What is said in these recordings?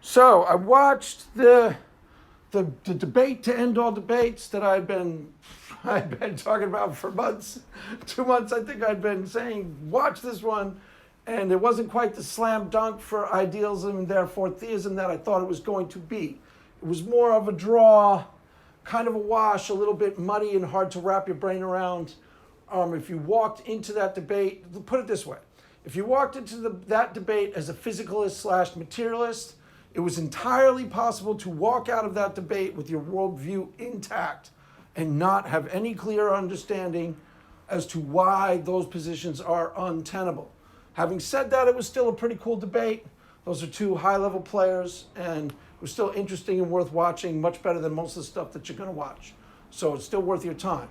So I watched the debate to end all debates that I've been talking about for months, 2 months. I think I'd been saying, watch this one, and it wasn't quite the slam dunk for idealism and therefore theism that I thought it was going to be. It was more of a draw, kind of a wash, a little bit muddy and hard to wrap your brain around. If you walked into that debate, put it this way, if you walked into that debate as a physicalist / materialist, it was entirely possible to walk out of that debate with your worldview intact and not have any clear understanding as to why those positions are untenable. Having said that, it was still a pretty cool debate. Those are two high-level players, and it was still interesting and worth watching, much better than most of the stuff that you're going to watch. So it's still worth your time.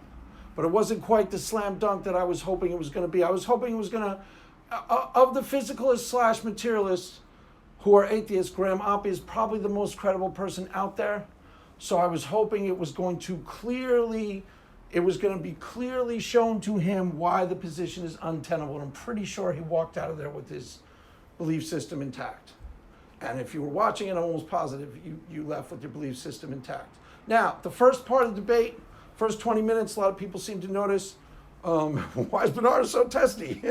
But it wasn't quite the slam dunk that I was hoping it was going to be. I was hoping it was going to, of the physicalists / materialists who are atheists, Graham Oppy is probably the most credible person out there. So I was hoping it was going to be clearly shown to him why the position is untenable. And I'm pretty sure he walked out of there with his belief system intact. And if you were watching it, I'm almost positive you left with your belief system intact. Now, the first part of the debate, first 20 minutes, a lot of people seem to notice, why is Bernardo so testy?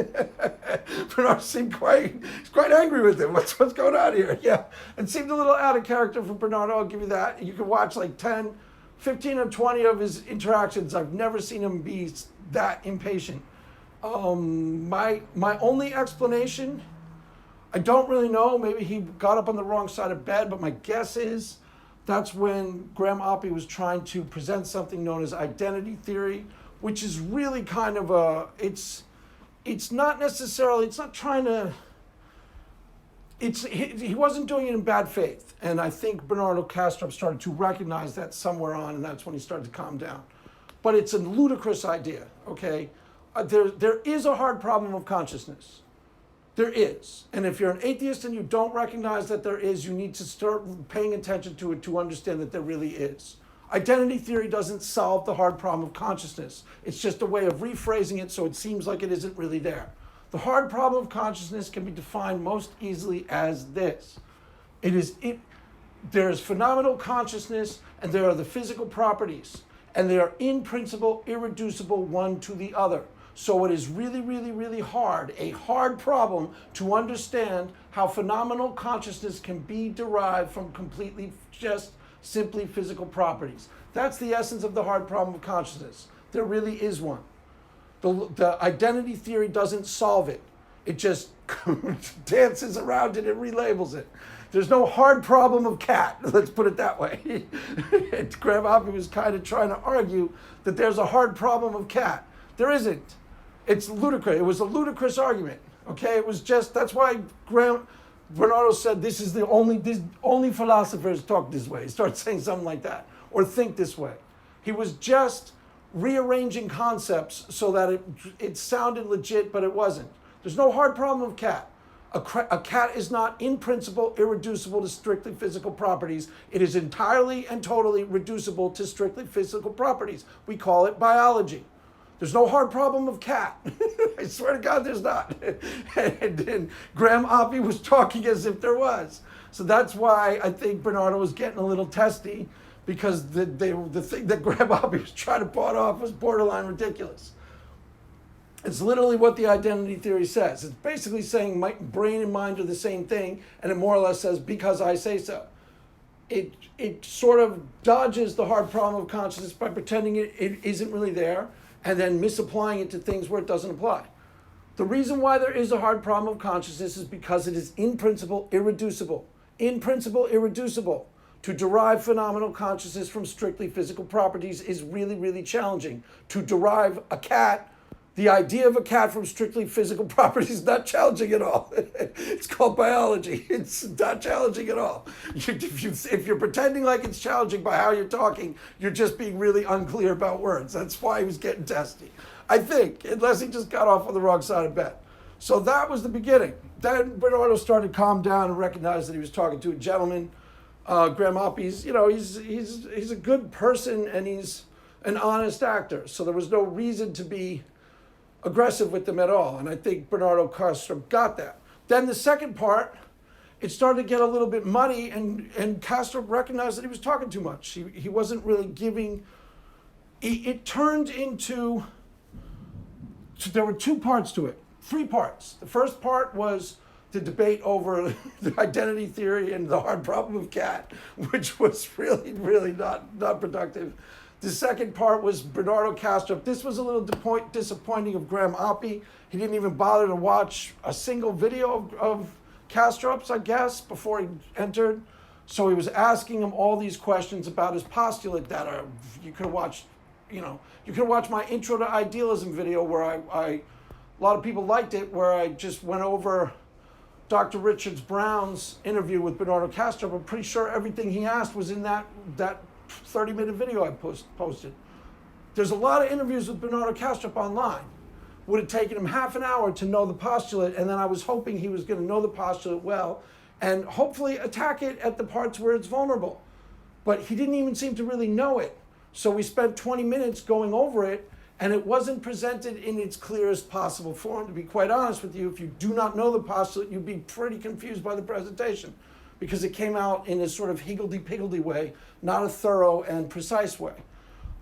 Bernardo seemed quite angry with him. What's going on here? Yeah, it seemed a little out of character for Bernardo, I'll give you that. You can watch like 10, 15 or 20 of his interactions. I've never seen him be that impatient. My only explanation, I don't really know, maybe he got up on the wrong side of bed, but my guess is that's when Graham Oppy was trying to present something known as identity theory, which is really kind of he wasn't doing it in bad faith. And I think Bernardo Kastrup started to recognize that somewhere on, and that's when he started to calm down. But it's a ludicrous idea, okay? There is a hard problem of consciousness. There is. And if you're an atheist and you don't recognize that there is, you need to start paying attention to it to understand that there really is. Identity theory doesn't solve the hard problem of consciousness. It's just a way of rephrasing it so it seems like it isn't really there. The hard problem of consciousness can be defined most easily as this. There is phenomenal consciousness and there are the physical properties, and they are in principle irreducible one to the other. So it is really, really, really hard, a hard problem to understand how phenomenal consciousness can be derived from completely just simply physical properties. That's the essence of the hard problem of consciousness. There really is one. The identity theory doesn't solve it. It just dances around it and relabels it. There's no hard problem of cat, let's put it that way. Graham Oppy was kind of trying to argue that there's a hard problem of cat. There isn't. It's ludicrous. It was a ludicrous argument. Okay, it was just, that's why Bernardo said this is only philosophers talk this way. He started saying something like that, or think this way. He was just rearranging concepts so that it sounded legit, but it wasn't. There's no hard problem of cat. A cat is not in principle irreducible to strictly physical properties. It is entirely and totally reducible to strictly physical properties. We call it biology. There's no hard problem of cat. I swear to God, there's not. And Graham Oppy was talking as if there was. So that's why I think Bernardo was getting a little testy, because the thing that Graham Oppy was trying to pawn off was borderline ridiculous. It's literally what the identity theory says. It's basically saying my brain and mind are the same thing, and it more or less says, because I say so. It sort of dodges the hard problem of consciousness by pretending it isn't really there, and then misapplying it to things where it doesn't apply. The reason why there is a hard problem of consciousness is because it is in principle irreducible. In principle irreducible. To derive phenomenal consciousness from strictly physical properties is really, really challenging. To derive the idea of a cat from strictly physical properties is not challenging at all. It's called biology. It's not challenging at all. If you're pretending like it's challenging by how you're talking, you're just being really unclear about words. That's why he was getting testy. I think, unless he just got off on the wrong side of bed. So that was the beginning. Then Bernardo started to calm down and recognize that he was talking to a gentleman. Graham Oppy's, he's a good person and he's an honest actor. So there was no reason to be aggressive with them at all. And I think Bernardo Kastrup got that. Then the second part it started to get a little bit muddy, and Kastrup recognized that he was talking too much. He wasn't really giving. It turned into. There were 2 parts to it, 3 parts. The first part was the debate over the identity theory and the hard problem of cat, which was really, really not productive. The second part was Bernardo Kastrup. This was a little disappointing of Graham Oppy. He didn't even bother to watch a single video of Kastrup's, I guess, before he entered. So he was asking him all these questions about his postulate that are, you could have watched, you could watch my intro to Idealism video where a lot of people liked it, where I just went over Dr. Richards Brown's interview with Bernardo Kastrup. I'm pretty sure everything he asked was in that 30-minute video I posted. There's a lot of interviews with Bernardo Kastrup online. Would have taken him half an hour to know the postulate, and then I was hoping he was going to know the postulate well and hopefully attack it at the parts where it's vulnerable. But he didn't even seem to really know it. So we spent 20 minutes going over it, and it wasn't presented in its clearest possible form. To be quite honest with you, if you do not know the postulate, you'd be pretty confused by the presentation, because it came out in a sort of higgledy-piggledy way, not a thorough and precise way.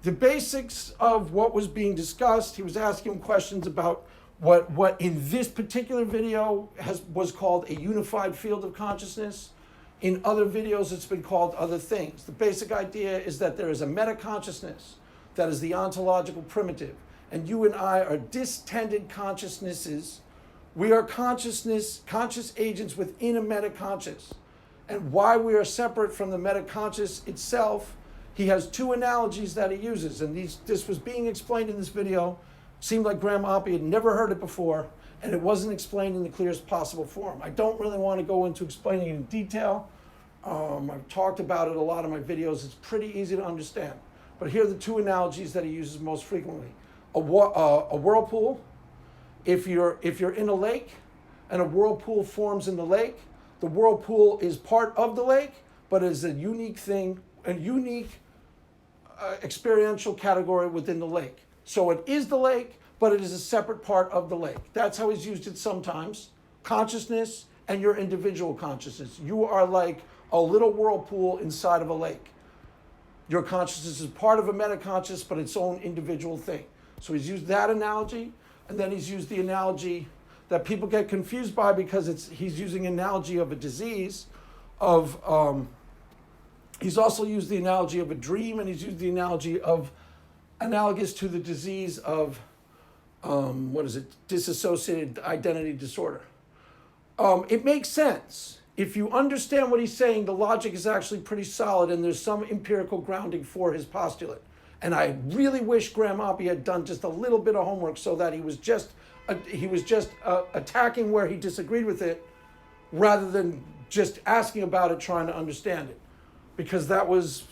The basics of what was being discussed, he was asking questions about what in this particular video was called a unified field of consciousness. In other videos, it's been called other things. The basic idea is that there is a meta-consciousness that is the ontological primitive, and you and I are distended consciousnesses. We are conscious agents within a meta-conscious. And why we are separate from the meta-conscious itself, he has 2 analogies that he uses, and this was being explained in this video. Seemed like Graham Oppy had never heard it before, and it wasn't explained in the clearest possible form. I don't really want to go into explaining it in detail. I've talked about it a lot in my videos. It's pretty easy to understand. But here are the 2 analogies that he uses most frequently. A whirlpool. If you're in a lake and a whirlpool forms in the lake, the whirlpool is part of the lake, but is a unique thing, a unique experiential category within the lake. So it is the lake, but it is a separate part of the lake. That's how he's used it sometimes. Consciousness and your individual consciousness. You are like a little whirlpool inside of a lake. Your consciousness is part of a meta-conscious, but its own individual thing. So he's used that analogy, and then he's used the analogy that people get confused by because he's using an analogy of a disease, he's also used the analogy of a dream, and he's used the analogy of analogous to the disease of, dissociated identity disorder. It makes sense. If you understand what he's saying, the logic is actually pretty solid, and there's some empirical grounding for his postulate. And I really wish Graham Oppy had done just a little bit of homework so that he was just attacking where he disagreed with it, rather than just asking about it, trying to understand it, because that was,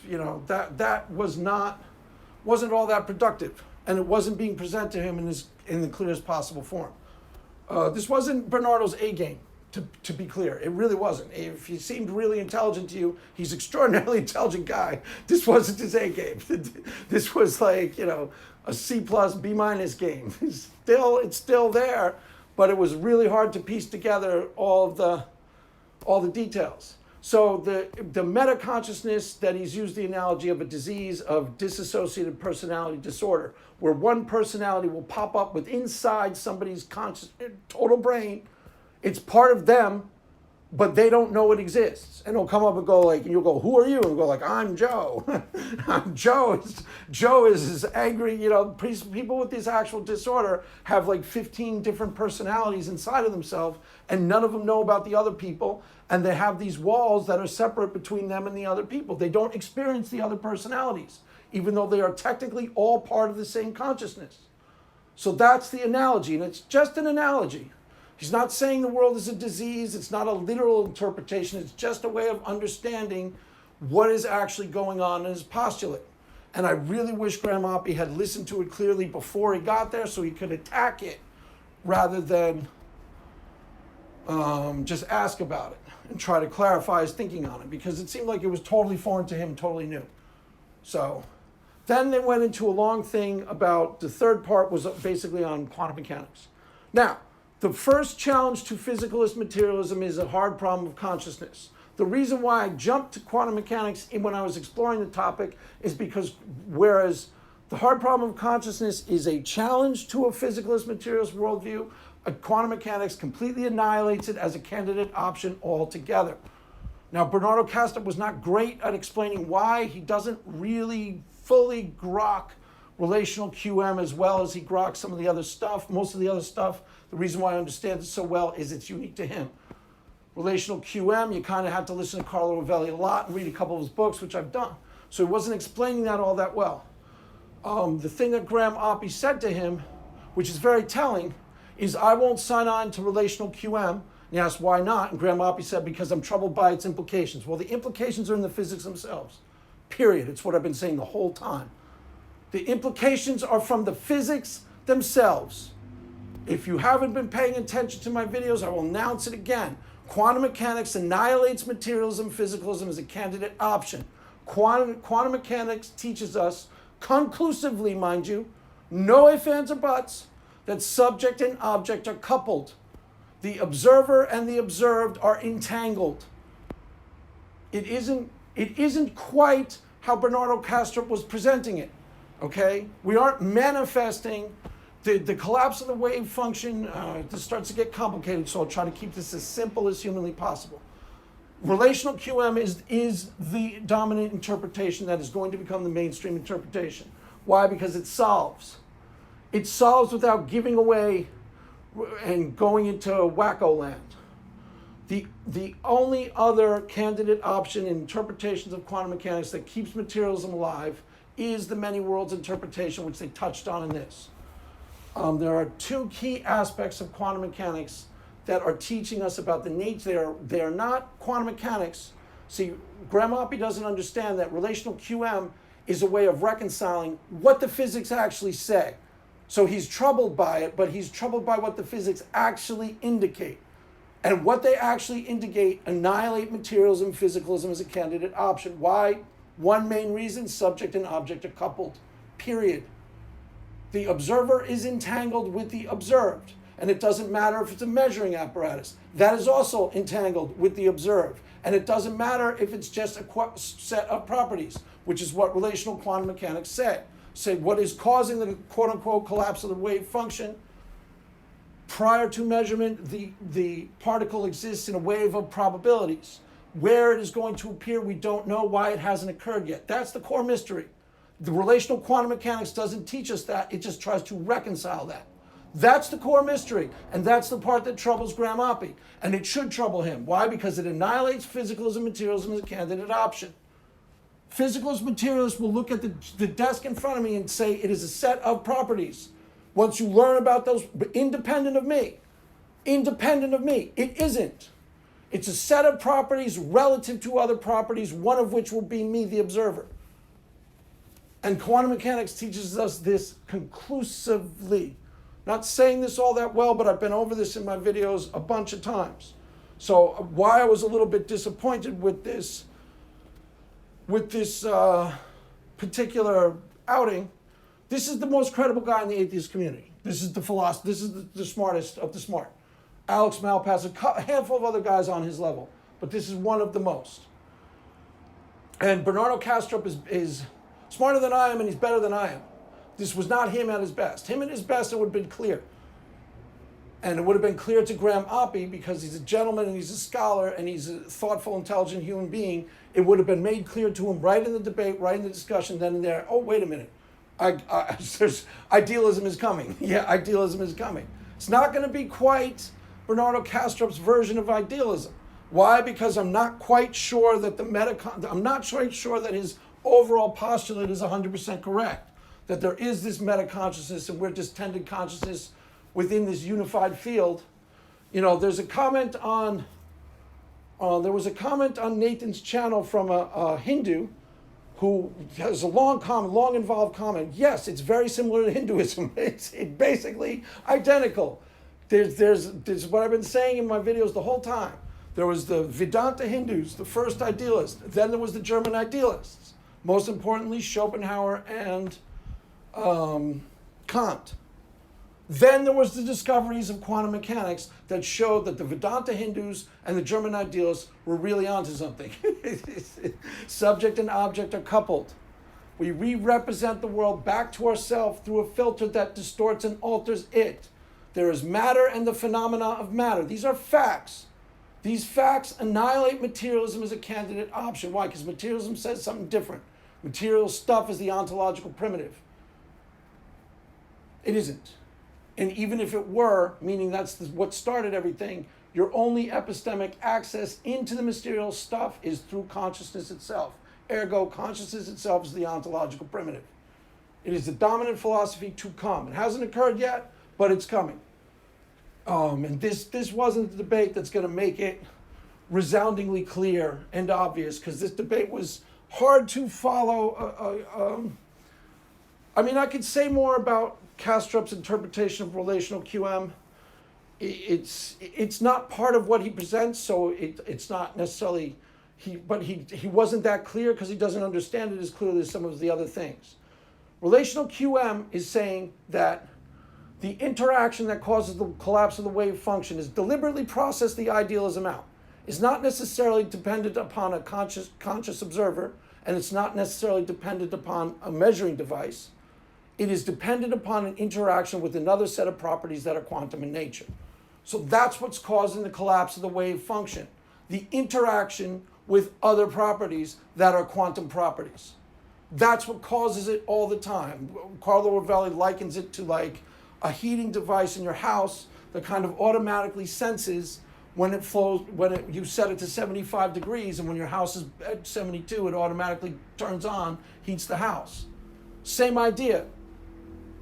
wasn't all that productive, and it wasn't being presented to him in the clearest possible form. This wasn't Bernardo's A game. To be clear, it really wasn't. If he seemed really intelligent to you, he's an extraordinarily intelligent guy. This wasn't his A game. This was like, a C+, B- game. It's still there, but it was really hard to piece together all the details. So the meta-consciousness that he's used the analogy of a disease of dissociated personality disorder, where one personality will pop up with inside somebody's total brain. It's part of them, but they don't know it exists. And it'll come up and go and you'll go, who are you? And go I'm Joe. I'm Joe. Joe is this angry, people with this actual disorder have 15 different personalities inside of themselves, and none of them know about the other people. And they have these walls that are separate between them and the other people. They don't experience the other personalities, even though they are technically all part of the same consciousness. So that's the analogy, and it's just an analogy. He's not saying the world is a disease. It's not a literal interpretation. It's just a way of understanding what is actually going on in his postulate. And I really wish Graham Oppy had listened to it clearly before he got there so he could attack it rather than just ask about it and try to clarify his thinking on it, because it seemed like it was totally foreign to him, totally new. So then they went into a long thing about the third part was basically on quantum mechanics. Now, The first challenge to physicalist materialism is a hard problem of consciousness. The reason why I jumped to quantum mechanics when I was exploring the topic is because whereas the hard problem of consciousness is a challenge to a physicalist materialist worldview, quantum mechanics completely annihilates it as a candidate option altogether. Now, Bernardo Kastrup was not great at explaining why. He doesn't really fully grok relational QM as well as he groks some of the other stuff. Most of the other stuff, the reason why I understand it so well is it's unique to him. Relational QM, you kind of have to listen to Carlo Rovelli a lot and read a couple of his books, which I've done. So he wasn't explaining that all that well. The thing that Graham Oppy said to him, which is very telling, is I won't sign on to relational QM. And he asked, why not? And Graham Oppy said, because I'm troubled by its implications. Well, the implications are in the physics themselves, period. It's what I've been saying the whole time. The implications are from the physics themselves. If you haven't been paying attention to my videos, I will announce it again. Quantum mechanics annihilates materialism, physicalism as a candidate option. Quantum mechanics teaches us, conclusively, mind you, no ifs, ands, or buts, that subject and object are coupled. The observer and the observed are entangled. It isn't quite how Bernardo Kastrup was presenting it, okay? We aren't manifesting the collapse of the wave function. This starts to get complicated, so I'll try to keep this as simple as humanly possible. Relational QM is the dominant interpretation that is going to become the mainstream interpretation. Why? Because it solves. It solves without giving away and going into wacko land. The only other candidate option in interpretations of quantum mechanics that keeps materialism alive is the many worlds interpretation, which they touched on in this. There are two key aspects of quantum mechanics that are teaching us about the nature. They are not quantum mechanics. See, Graham Oppy doesn't understand that relational QM is a way of reconciling what the physics actually say. So he's troubled by it, but he's troubled by what the physics actually indicate. And what they actually indicate annihilate materialism, physicalism as a candidate option. Why? One main reason, subject and object are coupled, period. The observer is entangled with the observed. And it doesn't matter if it's a measuring apparatus. That is also entangled with the observed. And it doesn't matter if it's just a set of properties, which is what relational quantum mechanics say. Say what is causing the quote-unquote collapse of the wave function. Prior to measurement, the particle exists in a wave of probabilities. Where it is going to appear, we don't know. Why it hasn't occurred yet. That's the core mystery. The relational quantum mechanics doesn't teach us that. It just tries to reconcile that. That's the core mystery. And that's the part that troubles Graham Oppy. And it should trouble him. Why? Because it annihilates physicalism and materialism as a candidate option. Physicalist materialists will look at the desk in front of me and say it is a set of properties. Once you learn about those, independent of me, it isn't. It's a set of properties relative to other properties, one of which will be me, the observer. And quantum mechanics teaches us this conclusively. Not saying this all that well, but I've been over this in my videos a bunch of times. So why I was a little bit disappointed with this particular outing, this is the most credible guy in the atheist community. This is the philosopher. This is the smartest of the smart. Alex Malpass, a handful of other guys on his level, but this is one of the most. And Bernardo Kastrup is smarter than I am, and he's better than I am. This was not him at his best. Him at his best, it would have been clear. And it would have been clear to Graham Oppy, because he's a gentleman and he's a scholar and he's a thoughtful, intelligent human being. It would have been made clear to him right in the debate, right in the discussion, then and there. Oh, wait a minute. Idealism is coming. Yeah, idealism is coming. It's not going to be quite Bernardo Kastrup's version of idealism. Why? Because I'm not quite sure that I'm not quite sure that his overall postulate is 100% correct. That there is this meta-consciousness and we're distended consciousness within this unified field. You know, there's a comment on, there was a comment on Nathan's channel from a Hindu who has a long involved comment. Yes, it's very similar to Hinduism. It's basically identical. There's what I've been saying in my videos the whole time. There was the Vedanta Hindus, the first idealists. Then there was the German idealists. Most importantly, Schopenhauer and Kant. Then there was the discoveries of quantum mechanics that showed that the Vedanta Hindus and the German idealists were really onto something. Subject and object are coupled. We re-represent the world back to ourselves through a filter that distorts and alters it. There is matter and the phenomena of matter. These are facts. These facts annihilate materialism as a candidate option. Why? Because materialism says something different. Material stuff is the ontological primitive. It isn't. And even if it were, meaning that's what started everything, your only epistemic access into the material stuff is through consciousness itself. Ergo, consciousness itself is the ontological primitive. It is the dominant philosophy to come. It hasn't occurred yet, but it's coming. And this wasn't the debate that's going to make it resoundingly clear and obvious, because this debate was hard to follow. I mean, I could say more about Kastrup's interpretation of relational QM. It's not part of what he presents, so it's not necessarily but he wasn't that clear because he doesn't understand it as clearly as some of the other things. Relational QM is saying that the interaction that causes the collapse of the wave function is deliberately processed the idealism out. It's not necessarily dependent upon a conscious observer, and it's not necessarily dependent upon a measuring device. It is dependent upon an interaction with another set of properties that are quantum in nature. So that's what's causing the collapse of the wave function. The interaction with other properties that are quantum properties. That's what causes it all the time. Carlo Rovelli likens it to like a heating device in your house that kind of automatically senses when it flows, you set it to 75 degrees, and when your house is at 72, it automatically turns on, heats the house. Same idea.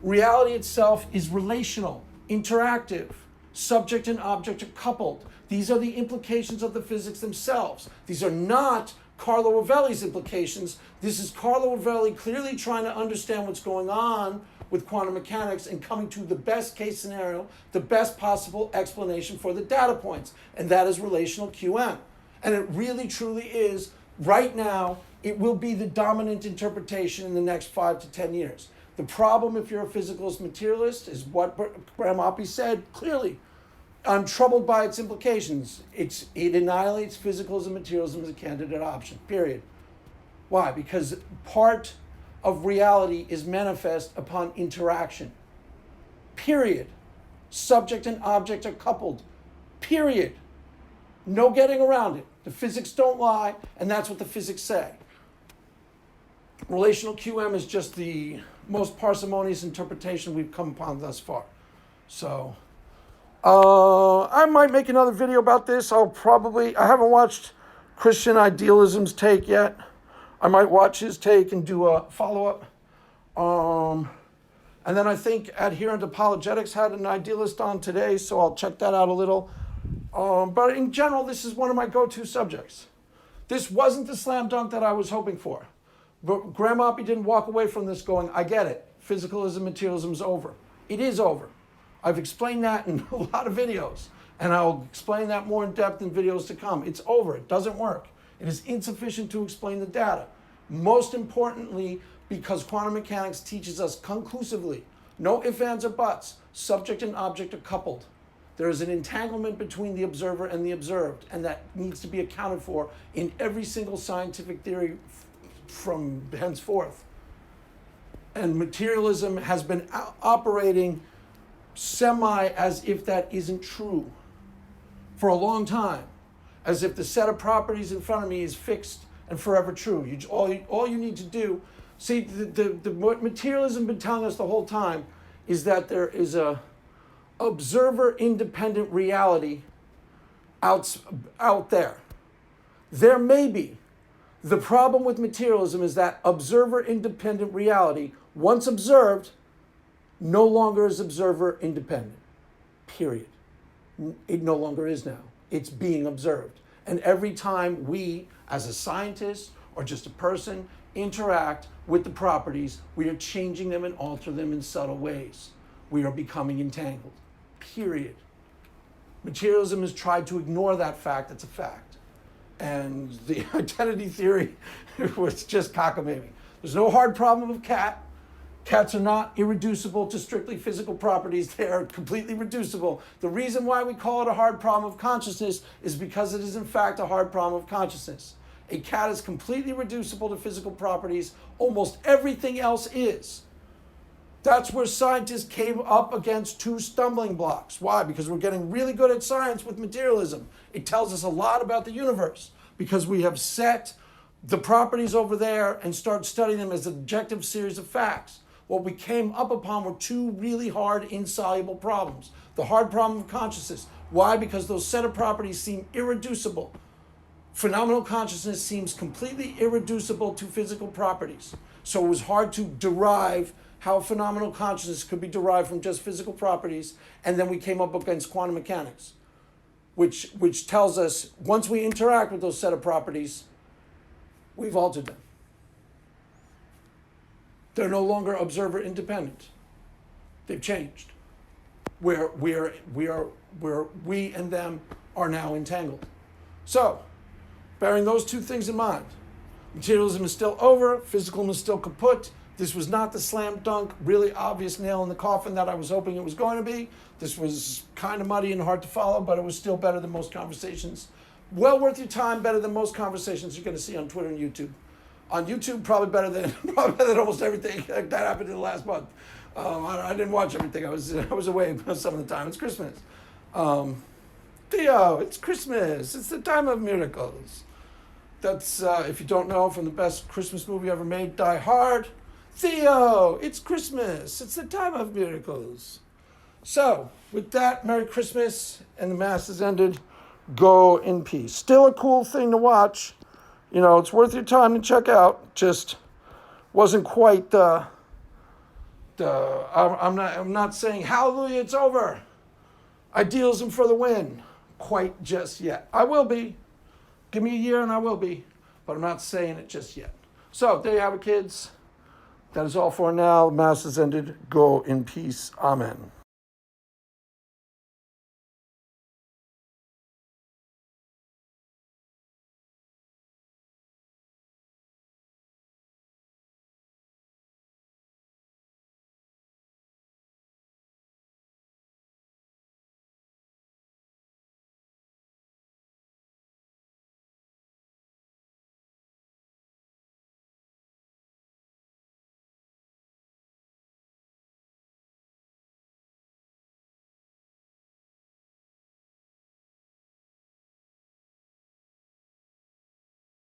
Reality itself is relational, interactive. Subject and object are coupled. These are the implications of the physics themselves. These are not Carlo Rovelli's implications. This is Carlo Rovelli clearly trying to understand what's going on with quantum mechanics and coming to the best case scenario, the best possible explanation for the data points, and that is relational QM. And it really truly is, right now, it will be the dominant interpretation in the next 5 to 10 years. The problem if you're a physicalist materialist is what Oppy said clearly. I'm troubled by its implications. It annihilates physicalism and materialism as a candidate option, period. Why? Because part of reality is manifest upon interaction, period. Subject and object are coupled, period. No getting around it. The physics don't lie, and that's what the physics say. Relational QM is just the most parsimonious interpretation we've come upon thus far. So, I might make another video about this. I haven't watched Christian Idealism's take yet. I might watch his take and do a follow-up. And then I think Adherent Apologetics had an idealist on today, so I'll check that out a little. But in general, this is one of my go-to subjects. This wasn't the slam dunk that I was hoping for. But Graham Oppy didn't walk away from this going, I get it. Physicalism, materialism is over. It is over. I've explained that in a lot of videos, and I'll explain that more in depth in videos to come. It's over. It doesn't work. It is insufficient to explain the data. Most importantly, because quantum mechanics teaches us conclusively, no ifs, ands, or buts, subject and object are coupled. There is an entanglement between the observer and the observed, and that needs to be accounted for in every single scientific theory from henceforth. And materialism has been operating semi as if that isn't true for a long time, as if the set of properties in front of me is fixed and forever true. All you need to do, see, what materialism has been telling us the whole time is that there is a observer-independent reality out there. There may be. The problem with materialism is that observer-independent reality, once observed, no longer is observer-independent, period. It no longer is now. It's being observed. And every time we, as a scientist or just a person, interact with the properties, we are changing them and altering them in subtle ways. We are becoming entangled, period. Materialism has tried to ignore that fact. It's a fact. And the identity theory was just cockamamie. There's no hard problem with cat. Cats are not irreducible to strictly physical properties. They are completely reducible. The reason why we call it a hard problem of consciousness is because it is in fact a hard problem of consciousness. A cat is completely reducible to physical properties. Almost everything else is. That's where scientists came up against two stumbling blocks. Why? Because we're getting really good at science with materialism. It tells us a lot about the universe because we have set the properties over there and start studying them as an objective series of facts. What we came up upon were two really hard, insoluble problems. The hard problem of consciousness. Why? Because those set of properties seem irreducible. Phenomenal consciousness seems completely irreducible to physical properties. So it was hard to derive how phenomenal consciousness could be derived from just physical properties. And then we came up against quantum mechanics, which tells us once we interact with those set of properties, we've altered them. They're no longer observer independent. They've changed. Where we and them are now entangled. So, bearing those two things in mind, materialism is still over, physicalism is still kaput. This was not the slam dunk, really obvious nail in the coffin that I was hoping it was going to be. This was kind of muddy and hard to follow, but it was still better than most conversations. Well worth your time, better than most conversations you're going to see on Twitter and YouTube. On YouTube, probably better than almost everything that happened in the last month. I didn't watch everything. I was away some of the time. It's Christmas. Theo, it's Christmas. It's the time of miracles. That's, if you don't know, from the best Christmas movie ever made, Die Hard. Theo, it's Christmas. It's the time of miracles. So, with that, Merry Christmas, and the Mass is ended. Go in peace. Still a cool thing to watch. You know, it's worth your time to check out. Just wasn't quite I'm not saying hallelujah, it's over. Idealism for the win. Quite just yet. I will be. Give me a year and I will be. But I'm not saying it just yet. So, there you have it, kids. That is all for now. The Mass is ended. Go in peace. Amen.